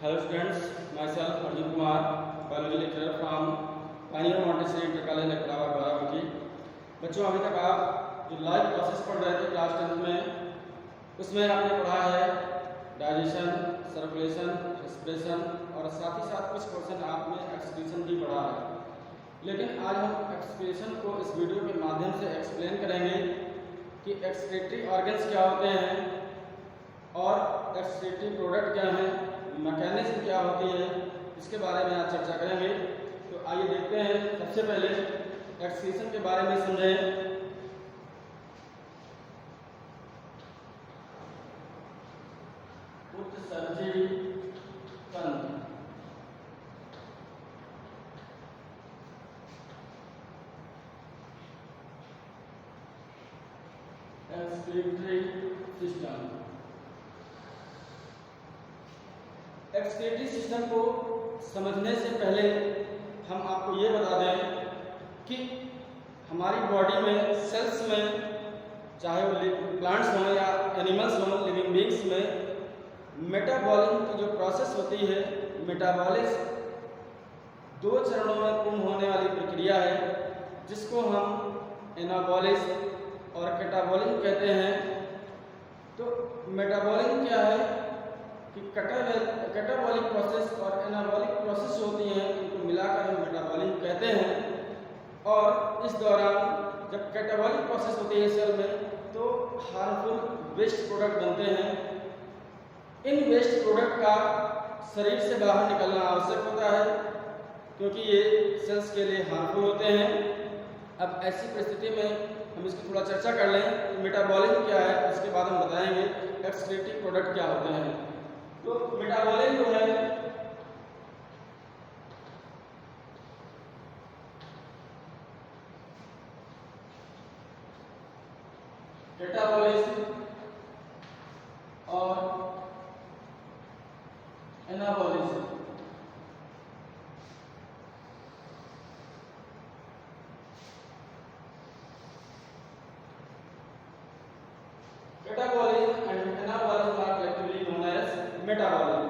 Hello students, myself Arjun Kumar, biology lecturer from Pioneer Montessori Inter College Lakrava Barabanki। बच्चों अभी तक आप जो लाइव क्लासेस पढ़ रहे थे क्लास 10th में, उसमें आपने पढ़ा है डाइजेशन, सर्कुलेशन, रेस्पिरेशन और साथ ही साथ कुछ पोर्शन आपने एक्सक्रीशन भी पढ़ा है। लेकिन आज हम एक्सक्रीशन को इस वीडियो के माध्यम से एक्सप्लेन करेंगे कि एक्सक्रीटरी ऑर्गन्स क्या होते हैं और एक्सक्रीटरी प्रोडक्ट क्या हैं, मैकेनिज्म क्या होती है, इसके बारे में आज चर्चा करेंगे। तो आइए देखते हैं। सबसे पहले एक्सक्रीशन के बारे में समझें। उत्सर्जी तंत्र, एक्सक्रीटरी सिस्टम। एक्सक्रीटरी सिस्टम को समझने से पहले हम आपको ये बता दें कि हमारी बॉडी में सेल्स में, चाहे वो प्लांट्स हों या एनिमल्स हों, लिविंग बींग्स में मेटाबॉलिज्म की जो प्रोसेस होती है, मेटाबॉलिज्म 2 चरणों में पूर्ण होने वाली प्रक्रिया है, जिसको हम एनाबॉलिज्म और कैटाबॉलिज्म कहते हैं। तो मेटाबॉलिज्म क्या है कि कैटाबॉलिक प्रोसेस और एनाबॉलिक प्रोसेस होती हैं, इनको मिलाकर हम मेटाबॉलिज्म कहते हैं। और इस दौरान जब कैटाबॉलिक प्रोसेस होती है सेल में, तो हार्मफुल वेस्ट प्रोडक्ट बनते हैं। इन वेस्ट प्रोडक्ट का शरीर से बाहर निकलना आवश्यक होता है, क्योंकि ये सेल्स के लिए हार्मफुल होते हैं। अब ऐसी परिस्थिति में हम इसकी थोड़ा चर्चा कर लें। मेटाबॉलिज्म क्या है, उसके बाद हम बताएंगे एक्सक्रीटरी प्रोडक्ट क्या होते हैं। तो मेटाबॉलिज्म जो है, कैटाबॉलिज्म और anabolism. Catabolism and anabolism are collectively known as metabolism.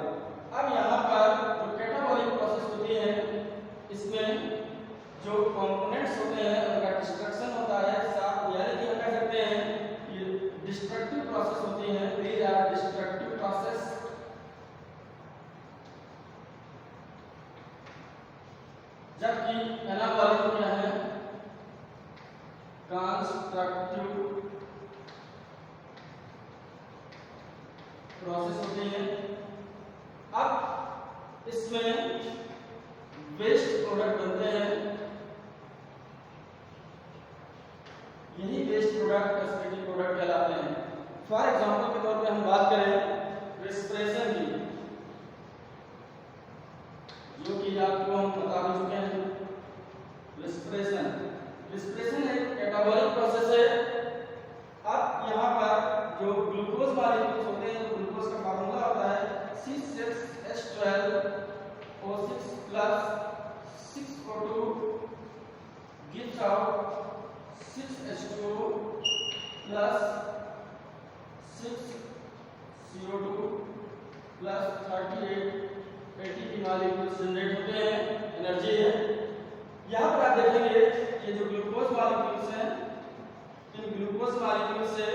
अब यहाँ पर जो कैटाबॉलिक प्रोसेस होती है, इसमें जो कंपोनेंट्स होते हैं उनका डिस्ट्रक्शन होता है, साथ यानी कि हम कह सकते हैं ये डिस्ट्रक्टिव प्रोसेस होती है। These are destructive process. जबकि एनाबॉलिज्म क्या है, कंस्ट्रक्टिव प्रोसेस होती है। अब इसमें वेस्ट प्रोडक्ट बनते हैं, यही वेस्ट प्रोडक्ट एक्सक्रीटरी प्रोडक्ट कहलाते हैं। फॉर एग्जांपल के तौर पे हम बात करें रेस्पिरेशन की, जो कि आपको हम बता भी चुके हैं। रेस्पिरेशन एक कैटाबॉलिक प्रोसेस है। अब यहाँ पर जो ग्लूकोज मॉलिक्यूल्स होते हैं, ग्लूकोज का फार्मूला होता है C6H12O6 + 6O2 gives out 6H2O + 6CO2 + 38 ATP molecules generate होते हैं, एनर्जी है। यहाँ पर आप देखेंगे ये जो ग्लूकोज मॉलिक्यूल्स हैं, इन ग्लूकोज मॉलिक्यूल से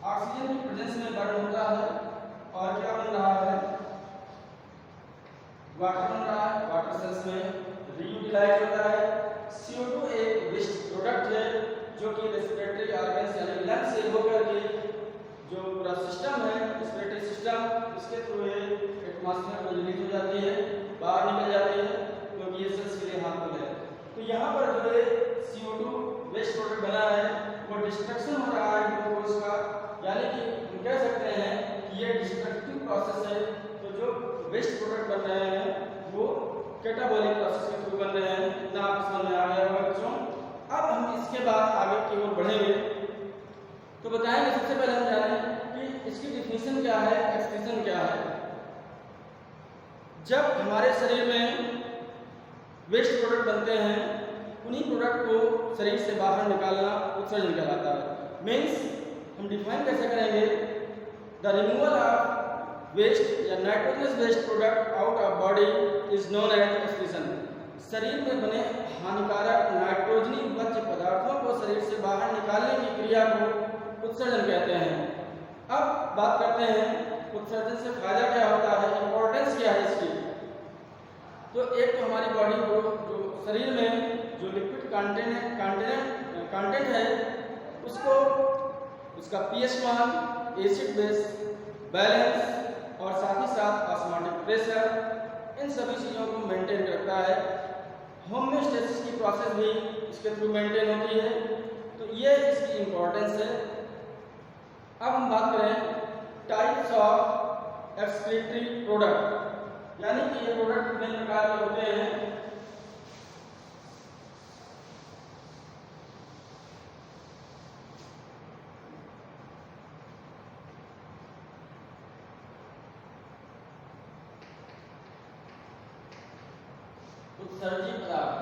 ऑक्सीजन की प्रेजेंस में बर्न होता है और क्या बन रहा है, वाटर बन रहा है। वाटर सेल्स में रीयूटिलाइज होता है। CO2 एक वेस्ट प्रोडक्ट है, जो कि रेस्पिरेटरी ऑर्गन्स यानी लंग्स से होकर के जो पूरा सिस्टम है, रेस्पिरेटरी सिस्टम, उसके थ्रू ये एटमॉस्फेयर में रिलीज हो जाती है, बाहर निकल जाती है, क्योंकि ये सेल्स के लिए हार्मफुल है। तो यहाँ पर जो है CO2 वेस्ट प्रोडक्ट बना है, वो डिस्ट्रक्शन हो रहा है ग्लूकोज का, यानी कि हम कह सकते हैं कि ये डिस्ट्रक्टिव प्रोसेस है। तो जो वेस्ट प्रोडक्ट बन रहे हैं वो कैटाबॉलिक प्रोसेस के थ्रू बन रहे हैं। इतना आप समझ में आ गया होगा बच्चों। अब हम इसके बाद आगे की ओर बढ़ेंगे, तो बताएंगे सबसे पहले हम जानें कि इसकी डिफिनीशन क्या है, एक्सक्रीशन क्या है। जब हमारे शरीर में वेस्ट प्रोडक्ट बनते हैं, उन्हीं प्रोडक्ट को शरीर से बाहर निकालना उत्सर्जन कहलाता है। मीन्स हम डिफाइन कैसे करेंगे, द रिमूवल ऑफ वेस्ट या nitrogenous waste product out of body is known as excretion. शरीर में बने हानिकारक नाइट्रोजनी वर्ज्य पदार्थों को शरीर से बाहर निकालने की क्रिया को उत्सर्जन कहते हैं। अब बात करते हैं उत्सर्जन से फायदा क्या होता है, इंपॉर्टेंस क्या है इसकी। तो एक तो हमारी बॉडी को जो शरीर में जो लिक्विड कंटेंट है उसको उसका पीएच मान, एसिड बेस बैलेंस और साथ ही साथ ऑस्मोटिक प्रेशर, इन सभी चीज़ों को मेंटेन रखता है। होम्योस्टेसिस की प्रोसेस भी इसके थ्रू मेंटेन होती है। तो ये इसकी इम्पोर्टेंस है। अब हम बात करें टाइप्स ऑफ एक्सक्रीटरी प्रोडक्ट, यानी कि ये प्रोडक्ट कितने प्रकार के होते हैं। उत्सर्जी पदार्थ,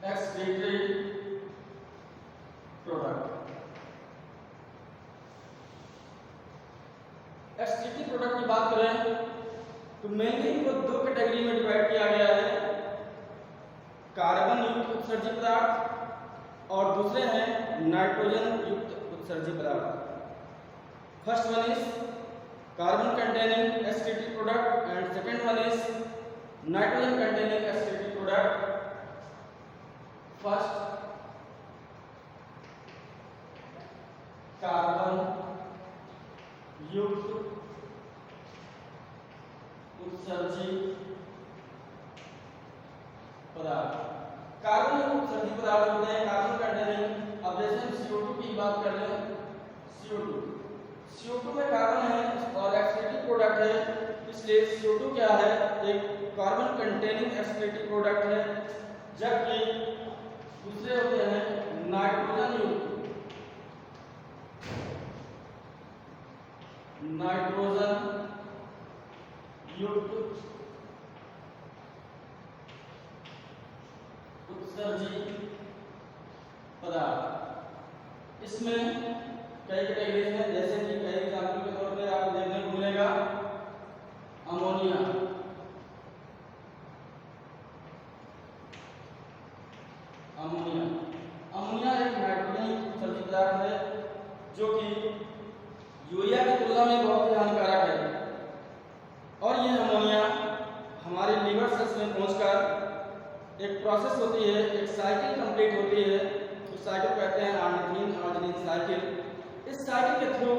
एक्सक्रीटरी प्रोडक्ट। एक्सक्रीटरी प्रोडक्ट की बात करें तो मेनली इनको दो कैटेगरी में डिवाइड किया गया है, कार्बन युक्त उत्सर्जी पदार्थ और दूसरे हैं नाइट्रोजन युक्त उत्सर्जी पदार्थ। First one is carbon containing excretory product and second one is nitrogen containing excretory product. First, carbon युक्त उत्सर्जी पदार्थ। कार्बन युक्त उत्सर्जी पदार्थ होते हैं कार्बन कंटेनिंग। अब जैसे हम CO2 की बात कर रहे हैं, CO2 में कार्बन है और एक्सक्रीटरी प्रोडक्ट है, इसलिए CO2 क्या है, एक कार्बन कंटेनिंग एक्सक्रीटरी प्रोडक्ट है। जबकि दूसरे होते हैं नाइट्रोजन युक्त उत्सर्जी पदार्थ। इसमें कई कैटेगरीज हैं, जैसे कि कई एग्जाम्पल के तौर पे आपको देखने को मिलेगा अमोनिया, अमोनिया एक नाइट्रोजन उत्सर्जी पदार्थ है जो कि यूरिया की तुलना में बहुत ही हानिकारक है। और ये अमोनिया हमारे लीवर सेल्स में पहुंचकर एक प्रोसेस होती है, एक साइकिल कंप्लीट होती है। उस साइकिल को कहते हैं आर्जिनिन साइकिल। इस साइकिल के थ्रू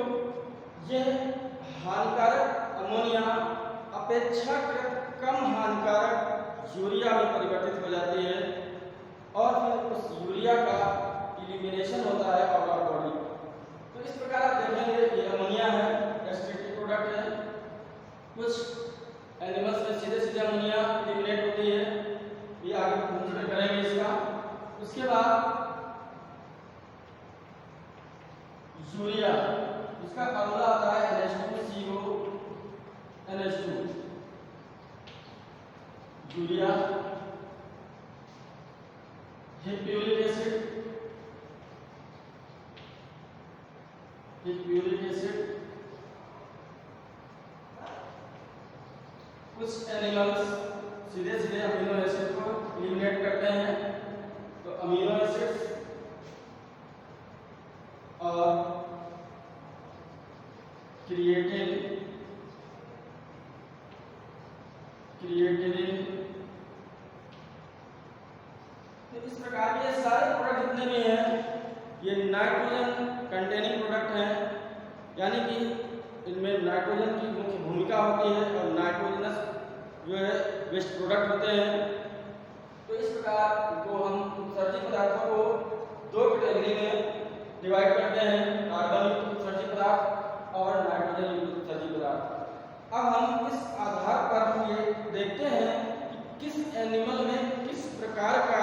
ये हानिकारक अमोनिया अपेक्षाकृत कम हानिकारक यूरिया में परिवर्तित हो जाती है और फिर उस यूरिया का इलिमिनेशन होता है आउट ऑफ बॉडी। तो इस प्रकार आप देखेंगे ये अमोनिया है, एक्सक्रीटरी प्रोडक्ट है। कुछ एनिमल्स में सीधे सीधे अमोनिया इलिमिनेट होती है, ये आगे कंसीडर करेंगे इसका। उसके बाद यूरिया, इसका फॉर्मूला आता है NH2CO NH2। Urea, uric acid. कुछ एनिमल्स सीधे सीधे अमीनो एसिड को इलिमिनेट करते हैं, तो अमीनो एसिड्स और क्रिएटिनिन। तो इस प्रकार के सारे प्रोडक्ट जितने भी हैं ये नाइट्रोजन कंटेनिंग प्रोडक्ट हैं, यानी कि इनमें नाइट्रोजन की मुख्य भूमिका होती है और नाइट्रोजनस जो है वेस्ट प्रोडक्ट होते हैं। तो इस प्रकार को हम उत्सर्जी पदार्थों को दो कैटेगरी में डिवाइड करते हैं, कार्बन युक्त उत्सर्जी पदार्थ और नाइट्रोजन युक्त उत्सर्जी पदार्थ। अब हम इस आधार पर हम ये देखते हैं कि किस एनिमल में किस प्रकार का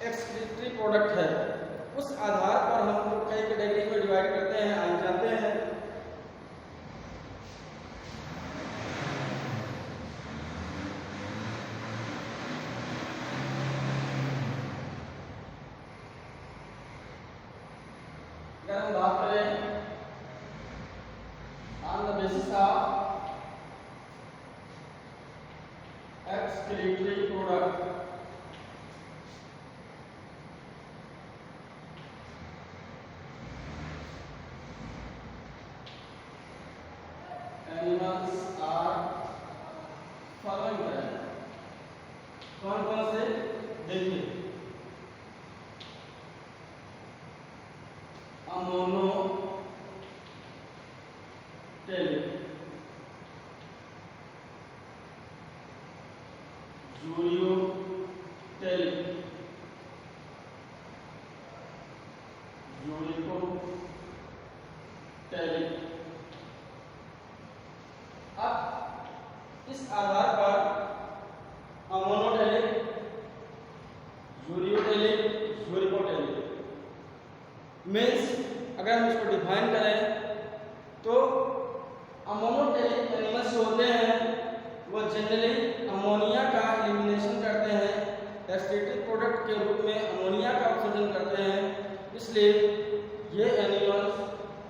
एक्सक्रीटरी प्रोडक्ट है, उस आधार पर हम कई कैटेगरी में डिवाइड करते हैं। आइए जानते हैं। अगर हम बात करें on the basis of excretory product, animals are following that. कौन कौन से देखिए, अमोनोटेलिक, यूरियोटेलिक, यूरिकोटेलिक। अब इस आधार पर अमोनोटेलिक, यूरियोटेलिक, यूरिकोटेलिक मीन्स अगर हम इसको डिफाइन करें तो अमोनोटेलिक एनिमल्स जो होते हैं वो जनरली अमोनिया का एलिमिनेशन करते हैं, एक्सक्रीटरी प्रोडक्ट के रूप में अमोनिया का उत्सर्जन करते हैं, इसलिए ये एनिमल्स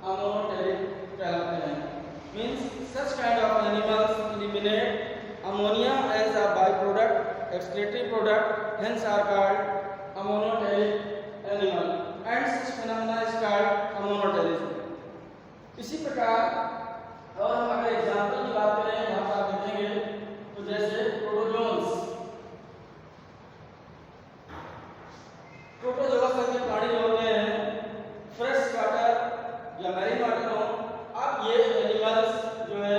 अमोनोटेलिक कहलाते हैं। Means such kind of animals eliminate ammonia as a by product, excretory product, hence are called ammonotelic animal and such phenomena is called ammonotelism। इसी प्रकार और हम अगर एग्जांपल की बात करें यहाँ पर आप देखेंगे तो जैसे प्रोटोजोन्स के प्राणी जो होते हैं फ्रेश वाटर या मैरीन वाटर हो, अब ये एनिमल्स जो है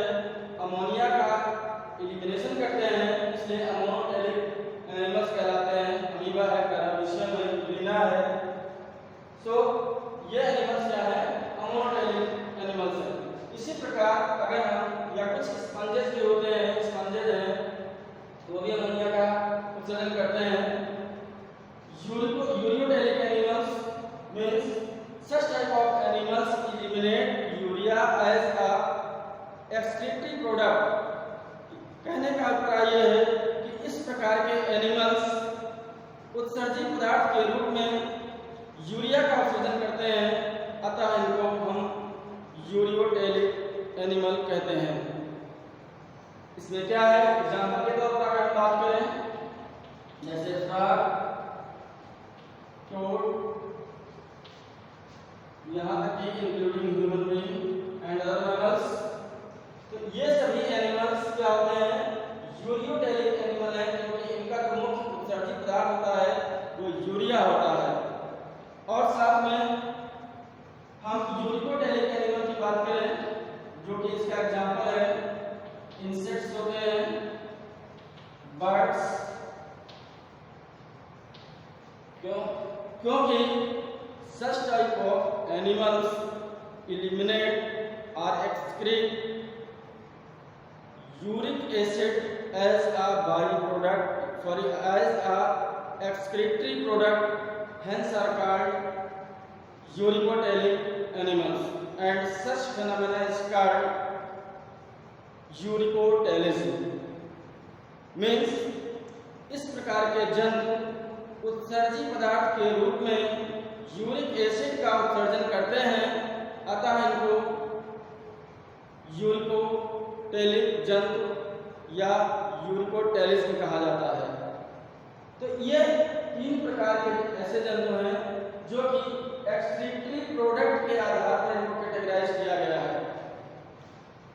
अमोनिया का एलिमिनेशन करते हैं, इसलिए अमोनोटेलिक एनिमल्स कहलाते हैं। अमीबा है, पैरामीशियम है, ग्लिना है, सो ये एनिमल्स क्या है, अमोनोटेलिक एनिमल्स हैं। इसी प्रकार अगर हम या कुछ स्पंजेस भी होते हैं, स्पंजेस हैं तो भी अमोनिया का उत्सर्जन करते हैं। Ureotelic animals means such type of animals eliminate urea as a excretory product. कहने का अभिप्राय यह है कि इस प्रकार के एनिमल्स उत्सर्जित पदार्थ के रूप में यूरिया का उत्सर्जन करते हैं, अतः इनको हम यूरियोटेलिक एनिमल कहते हैं। इसमें क्या है, एग्जाम्पल के तौर पर अगर बात करें जैसे फ्रॉग, टोड, यहाँ तक कि including human being and other mammals, तो ये सभी एनिमल्स क्या होते हैं, यूरियोटेलिक एनिमल हैं, क्योंकि इनका जो मुख्य उत्सर्जित पदार्थ होता है वो यूरिया होता है। और साथ में हम यूरिकोटेलिक एनिमल की बात करें जो कि इसका एग्जांपल है इंसेक्ट्स होते हैं, बर्ड्स, क्योंकि such type of animals eliminate or excrete uric acid as a byproduct, as a excretory product, hence are called uricoteric animals and such phenomena is called uricotelism। Means इस प्रकार के जंतु उत्सर्जी पदार्थ के रूप में यूरिक एसिड का उत्सर्जन करते हैं, अतः इनको यूरिकोटेलिक जंतु या यूरिकोटेलिज्म कहा जाता है। तो ये तीन प्रकार के ऐसे जंतु हैं जो कि एक्सक्रीटरी प्रोडक्ट के आधार पर इनको कैटेगराइज किया गया है।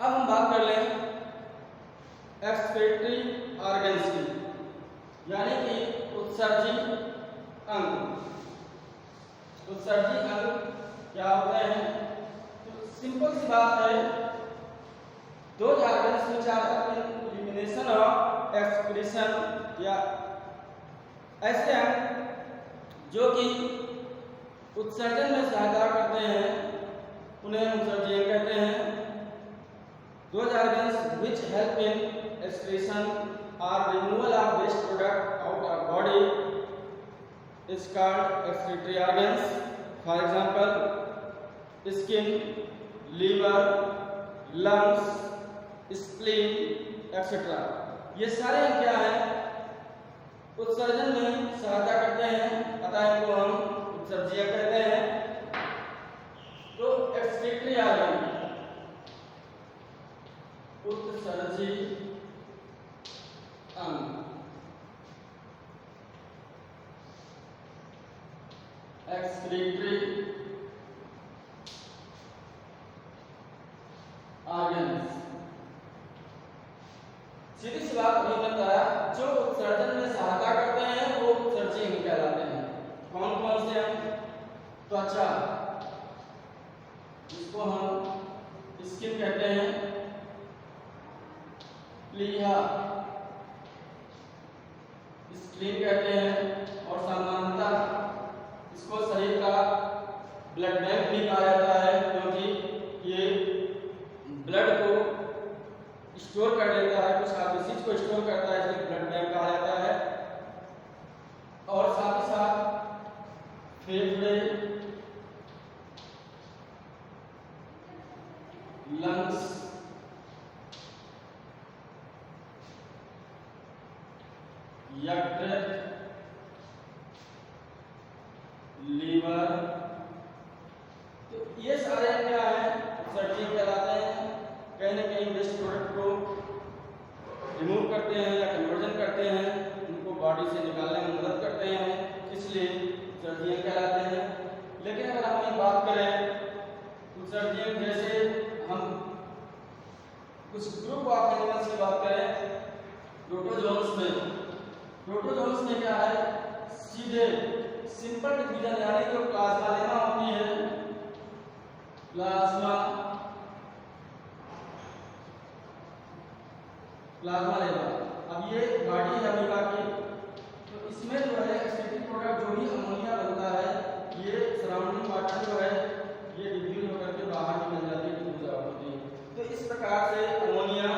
अब हम बात कर लें एक्सक्रीटरी ऑर्गन्स की, यानी कि उत्सर्जी अंग। उत्सर्जी अंग क्या होते हैं, तो सिंपल सी बात है, दो organs which are elimination of excretion, या ऐसे अंग जो कि उत्सर्जन में सहायता करते हैं उन्हें हम उत्सर्जी अंग कहते हैं। Those organs which help in excretion or removal of waste product out of body is called excretory organs. For example, skin, liver, lungs, spleen, etc. ये सारे अंग क्या हैं, उत्सर्जन में सहायता करते हैं, अतः इनको हम उत्सर्जी अंग कहते हैं। Excretory organs. सीधी सी बात अभी मैं बताया, जो उत्सर्जन में सहायता करते हैं वो उत्सर्जी अंग कहलाते हैं। कौन कौन से अंग? त्वचा, जिसको हम स्किन कहते हैं, प्लीहा स्क्रीन कहते हैं, और सामान्यतः इसको शरीर का ब्लड बैंक भी कहा जाता है, क्योंकि ये ब्लड को स्टोर कर लेता है, कुछ कार्बोहाइड्रेट को स्टोर करता है, इसलिए ब्लड बैंक कहा जाता है। और साथ ही साथ फेफड़े, लंग्स, यकृत, लीवर, तो ये सारे क्या है? उत्सर्जी कहलाते हैं। कहीं ना कहीं वेस्ट प्रोडक्ट को रिमूव करते हैं या कन्वर्जन करते हैं, उनको बॉडी से निकालने में मदद करते हैं, इसलिए उत्सर्जी कहलाते हैं। लेकिन अगर हम एक बात करें उत्सर्जी, जैसे हम कुछ ग्रुप ऑफ एनिमल्स की बात करें, प्रोटोजोन्स में क्या है? सीधे सिंपल डिवीजन, यानी जो प्लाज्मा लेमा होती है, प्लाज्मा लेमा। अब ये बॉडी है अमीबा की, तो इसमें जो है एक्सक्रीटरी प्रोडक्ट जो भी अमोनिया बनता है, ये सराउंडिंग वाटर जो है ये डिफ्यूज होकर के बाहर निकल जाती है, डिफ्यूज आउट होती है। तो इस प्रकार से अमोनिया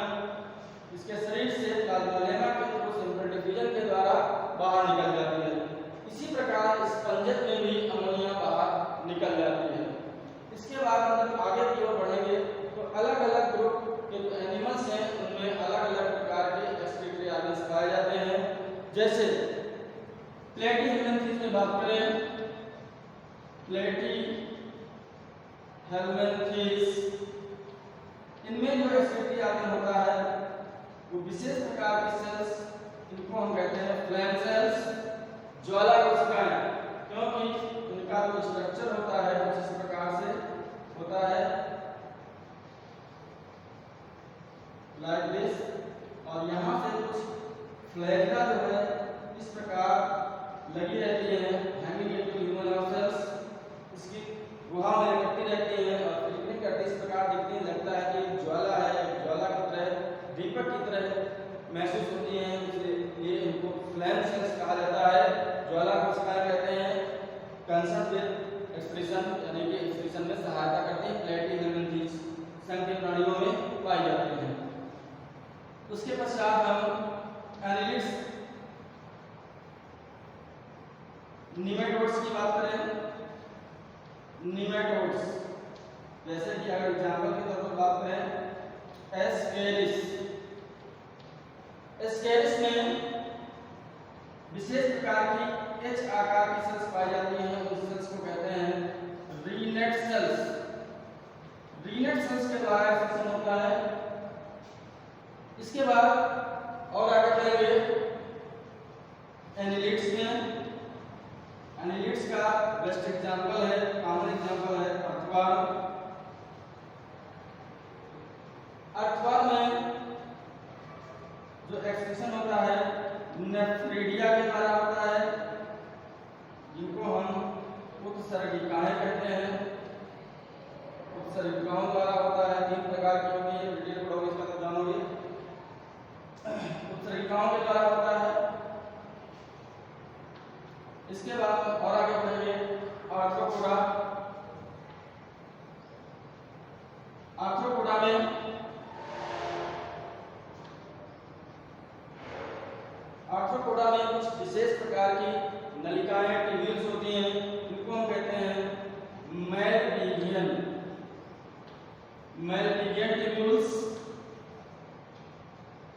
इसके शरीर से प्लाज्मा लेमा के थ्रू सिंपल डिफ्यूजन के द्वारा बाहर निकल जाती है। इसी प्रकार स्पंजत में भी अमोनिया बाहर निकल जाती है। इसके बाद हम जब आगे की ओर बढ़ेंगे तो अलग अलग ग्रुप के जो एनिमल्स हैं उनमें अलग अलग प्रकार के एक्सक्रीटरी ऑर्गन्स पाए जाते हैं। जैसे प्लेटीहेल्मिन्थेस में बात करें, प्लेटीहेल्मिन्थेस, इनमें जो एक्सक्रीटरी ऑर्गन होता है वो विशेष प्रकार के सेल्स, इनको हम कहते हैं फ्लैम सेल्स, ज्वाला कोशिकाएं, क्योंकि इनका जो स्ट्रक्चर होता है कुछ इस प्रकार से होता है, लाइक दिस, और यहाँ से कुछ फ्लैगेला जो है इस प्रकार लगी रहती है, हैंगिंग इनटू ह्यूमन सेल्स, इसकी गुहा में लटकती रहती है और फिर करती इस प्रकार दिखती है, लगता है कि ज्वाला है, ज्वाला की तरह, दीपक की तरह महसूस होती है, इसलिए ये इनको फ्लैम सेल्स कहा जाता है। ज्वाला कोशिकाएं कहते हैं, कंसर्न विद एक्सप्रेशन, यानी कि एक्सप्रेशन में सहायता करती हैं, प्लेटीहेल्मिन्थेस संघ के प्राणियों में पाई जाती हैं। उसके पश्चात हम एनालिट्स, निमेटोड्स की बात करें, निमेटोड्स, जैसे कि अगर एग्जांपल के तौर पर बात करें एस्केरिस, एस्केरिस में विशेष प्रकार की एच आकार की सेल्स पाई जाती हैं, उन सेल्स को कहते हैं रीनेट सेल्स। रीनेट सेल्स के द्वारा एक्सप्रेशन होता है। इसके बाद और आगे बढ़ेंगे एनालिट्स में। एनालिट्स का बेस्ट एग्जांपल है, कॉमन एग्जांपल है अर्थवर्म। अर्थवर्म में जो एक्सप्रेशन होता है नेफ्रिडिया के द्वारा होता है, जिनको हम उत्सर्गिकाएं कहते हैं, उत्सर्गिकाओं द्वारा होता है। 3 प्रकार की होती है, डिटेल पढ़ोगे इसका तो जानोगे। उत्सर्गिकाओं के द्वारा होता है। इसके बाद और आगे बढ़ेंगे आर्थ्रोपोडा। आर्थ्रोपोडा में कुछ विशेष प्रकार की नलिकाएं, ट्यूब्यूल्स होती हैं, इनको हम कहते हैं मेलपिगियन ट्यूब्यूल्स,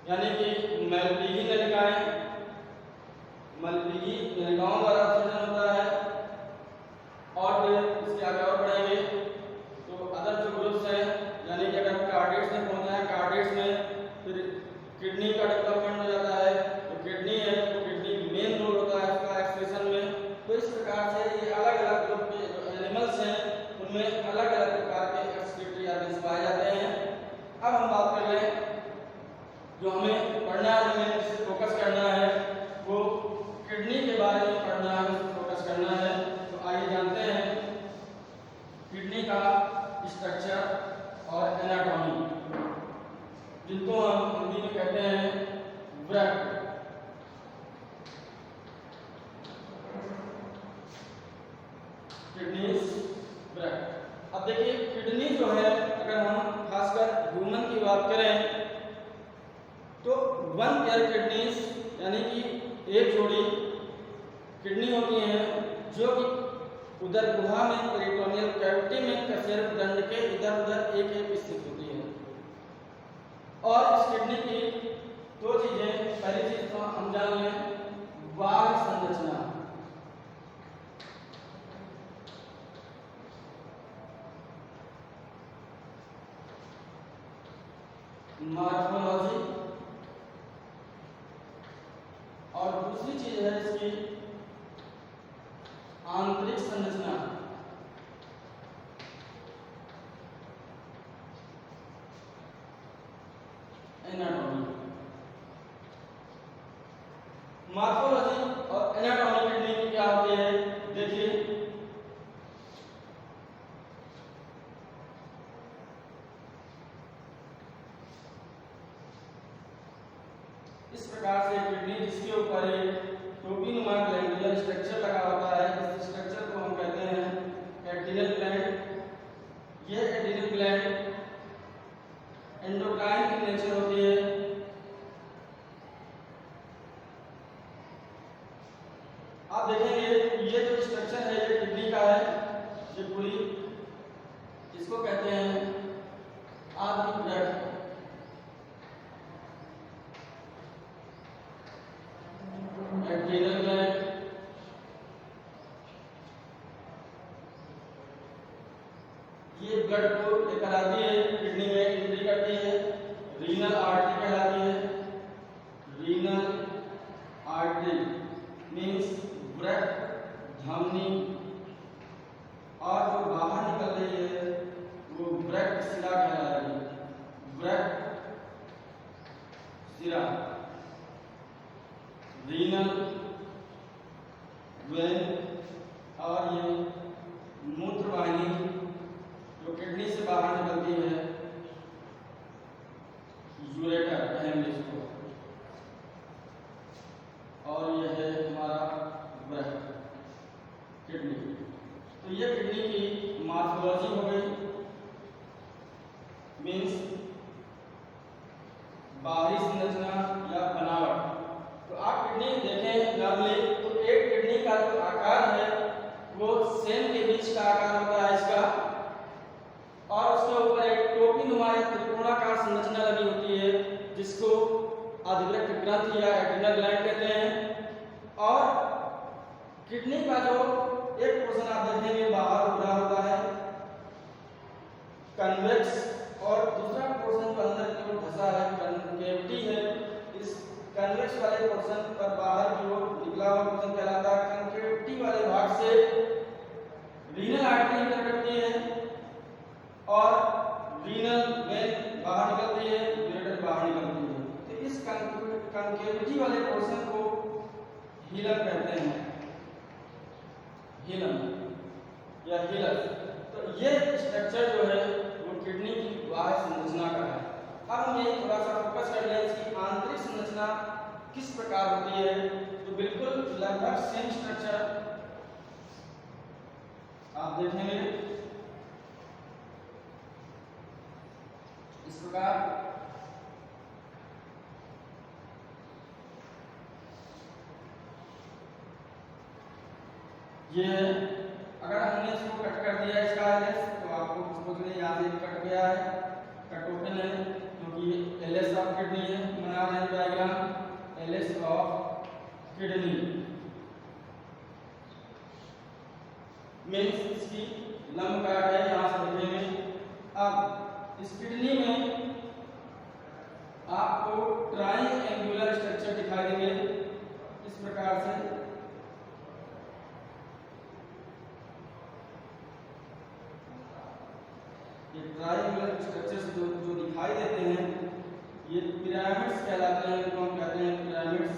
यानी कि मेलपिगी नलिकाएं, मलपिगी नलिकाओं द्वारा उत्सर्जन होता है। और फिर इसके आगे और बढ़ेंगे तो अदर जो ग्रुप्स हैं, यानी कि अगर कार्डेट्स में पहुंचा है, कार्डेट्स में फिर किडनी का डेवलपमेंट हो जाता है, तो किडनी है तो किडनी मेन रोल होता है उसका एक्सप्रेशन में। तो इस प्रकार करना है। तो आइए जानते हैं किडनी का स्ट्रक्चर और एनाटॉमी, जिनको हम हिंदी में कहते हैं वृक्क। किडनीज वृक्क। अब देखिए किडनी जो है, अगर हम खासकर ह्यूमन की बात करें तो 1 पेयर किडनीज यानी कि एक जोड़ी किडनी होती है जो कि उदर गुहा में पेरिटोनियल कैविटी में कशेरुक दंड के इधर उधर एक एक स्थित होती है। और इस किडनी की दो चीजें, पहली चीज तो हम जान लें बाह्य संरचना। मॉर्फोलॉजी, और दूसरी चीज है इसकी आंतरिक संरचना। एनाटॉमी। मॉर्फोलॉजी और एनाटॉमी किडनी की क्या होती है, देखिए इस प्रकार से किडनी जिसके ऊपर एक टोपीनुमा ग्लैंडुलर स्ट्रक्चर लगा होता है, इस स्ट्रक्चर को हम कहते हैं एड्रिनल ग्लैंड। ये एड्रिनल ग्लैंड एंडोक्राइन की नेचर होती है। आप देखेंगे ये जो स्ट्रक्चर है ये किडनी का है, ये पूरी इसको कहते हैं आदि वृक्क। एड्रिनल ग्लैंड, ये ब्लड को लेकर आती है किडनी में एंट्री करती है। रीनल आर्टरी कहलाती है। रीनल आर्टरी मींस वृक्क धमनी, और जो बाहर निकल रही है वो वृक्क शिरा कहला रही है। वृक्क शिरा, रीनल वेन, और ये मूत्रवाहिनी जो किडनी से बाहर निकलती है, यूरेटर कहेंगे इसको, और ये है हमारा वृक्क किडनी। तो ये किडनी की मॉर्फोलॉजी हो गई, मीन्स बाहरी संरचना या बनावट। तो आप किडनी देखें नॉर्मली तो एक किडनी का जो आकार है वो सेन के बीच का आकार होता है इसका, और उसके ऊपर एक टोपीनुमा या त्रिकोणाकार संरचना लगी होती है जिसको अधिवृक्क ग्रंथि या एड्रिनल ग्लैंड कहते हैं। और किडनी का जो एक पोर्शन आप देखेंगे बाहर उभरा होता है कन्वेक्स, और दूसरा पोर्शन जो अंदर की ओर धंसा है कनकेविटी है। इस कन्वेक्स वाले पोर्शन पर बाहर की ओर निकला हुआ पोर्शन कहलाता है। कनकेविटी वाले भाग से रीनल आर्टरी इंटर करती है और रीनल वेन बाहर निकलती है, यूरेटर बाहर निकलती है। तो इस कनकेविटी वाले पोर्शन को हीलम कहते हैं, हीलम या हीलस। तो ये स्ट्रक्चर जो है वो किडनी की बाह्य संरचना का है। अब हम यही थोड़ा सा फोकस कर लें इसकी आंतरिक संरचना किस प्रकार होती है। तो बिल्कुल लगभग सेम स्ट्रक्चर आप देखेंगे इस प्रकार। ये अगर हमने इसको कट कर दिया इसका एलएस, तो आपको समझ में यहाँ से कट गया है, कट ओपन है क्योंकि एलएस ऑफ किडनी है। बना रहे हैं diagram LS of kidney means इसकी लंब काट है, यहाँ से देखेंगे। अब इस किडनी में आपको ट्रायंगुलर स्ट्रक्चर दिखाई देंगे इस प्रकार से। ये ट्रायंगुलर स्ट्रक्चर्स जो दिखाई देते हैं ये पिरामिड्स कहलाते हैं, इनको हम कहते हैं पिरामिड्स।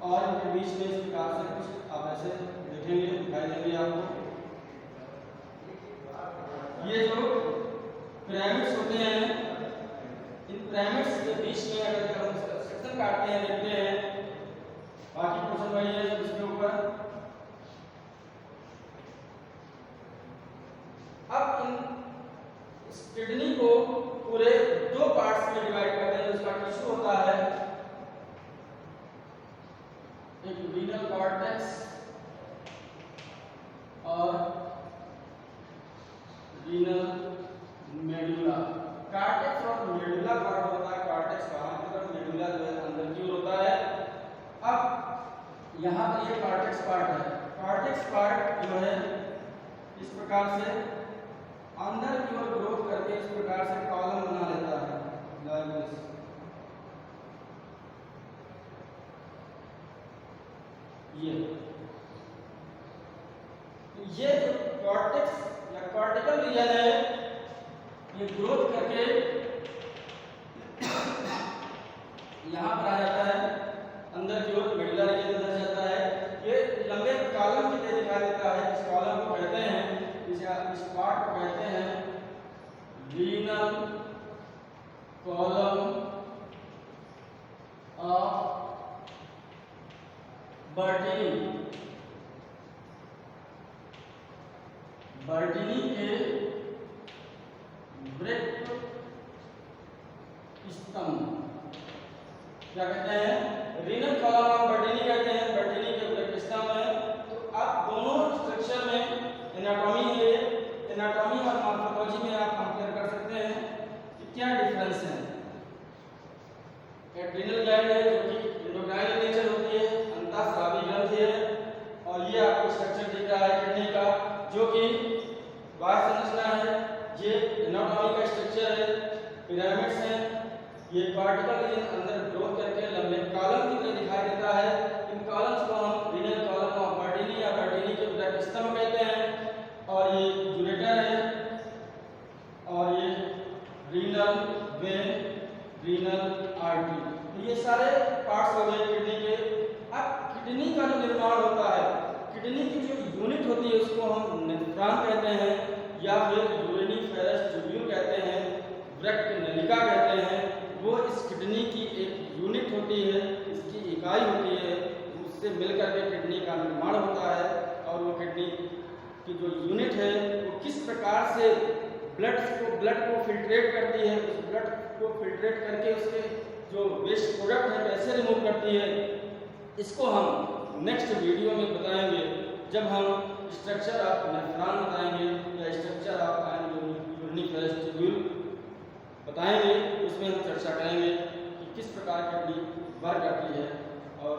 और इनके बीच में इस प्रकार से कुछ आप ऐसे देखेंगे, दिखाई देंगे आपको। ये जो पिरामिड्स होते हैं, इन पिरामिड्स के बीच में अगर हम सेक्शन काटते हैं, देखते हैं, बाकी क्वेश्चन वही है जो इसके ऊपर। अब इन किडनी को पूरे दो पार्ट्स में डिवाइड करते हैं। उसका टिश्यू होता है एक रीनल कॉर्टेक्स और रीनल मेडुला। कॉर्टेक्स और मेडुला पार्ट होता है, कॉर्टेक्स बाहर की तरफ, मेडुला जो है अंदर की ओर होता है। अब यहाँ पर ये कॉर्टेक्स पार्ट है। कॉर्टेक्स पार्ट जो है इस प्रकार से अंदर की ओर ग्रोथ करके इस प्रकार से कॉलम बना लेता है। ये जो कॉर्टेक्स या कॉर्टिकल रीजन है, ये ग्रोथ करके यहाँ पर आ जाता है, अंदर की ओर मेडुला रीजन अंदर जाता है। ये लंबे कॉलम की तरह दिखाई देता है। इस कॉलम को कहते हैं, इस पार्ट को कहते हैं renal column of Bertini. Bertini के ब्रेक स्तंभ क्या कहते हैं? रीनल कॉलम ऑफ बर्टिनी कहते हैं। बर्टिनी के ब्रेक स्तंभ है। तो आप दोनों स्ट्रक्चर में एनाटॉमी है, एनाटॉमी और मॉर्फोलॉजी में आप कंपेयर कर सकते हैं कि क्या डिफरेंस है। एड्रिनल ग्लैंड है जो कि एंडोक्राइन नेचर होती है, अंतःस्रावी ग्रंथि है, और ये आपको स्ट्रक्चर दिख रहा है किडनी का जो कि बाह्य संरचना है। ये एनाटॉमी का स्ट्रक्चर है, पिरामिड्स हैं। ये कॉर्टिकल रीजन अंदर ग्रोथ करके लंबे कॉलम की तरह दिखाई देता है। इन कॉलम्स को हम रीनल कॉलम ऑफ बर्टिनी या बर्टिनी के ब्रेक स्तंभ कहते हैं। और ये यूरेटर है और ये रीनल वेन, रीनल आर्टरी। तो ये सारे पार्ट्स हो गए किडनी के। अब किडनी का जो निर्माण होता है, किडनी की जो यूनिट होती है उसको हम नेफ्रॉन कहते हैं या फिर यूरिनिफेरस ट्यूब्यूल कहते हैं, रक्त नलिका कहते हैं। वो इस किडनी की एक यूनिट होती है, इसकी इकाई होती है, उससे मिलकर के किडनी का निर्माण होता है। और वो किडनी की जो यूनिट है वो किस प्रकार से ब्लड को फिल्ट्रेट करती है, उस ब्लड को फिल्ट्रेट करके उसके जो वेस्ट प्रोडक्ट है कैसे रिमूव करती है, इसको हम नेक्स्ट वीडियो में बताएंगे जब हम स्ट्रक्चर ऑफ नेफ्रॉन बताएंगे या स्ट्रक्चर ऑफ यूरिनिफेरस ट्यूब्यूल बताएंगे। उसमें हम चर्चा करेंगे कि किस प्रकार किडनी वर्क करती है। और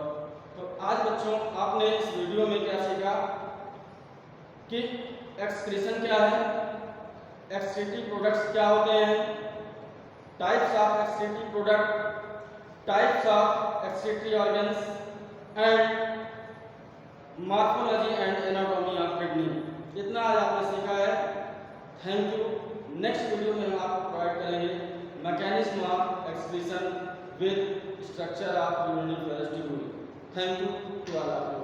तो आज बच्चों आपने इस वीडियो में क्या सीखा कि एक्सक्रीशन क्या है, एक्सक्रीटरी प्रोडक्ट्स क्या होते हैं, types of excretory product, types of excretory organs and morphology and anatomy of kidney. इतना आज आपने सीखा है। Thank you. नेक्स्ट वीडियो में हम आपको प्रोवाइड करेंगे mechanism of excretion with structure of uriniferous tubule. Thank you to all of you.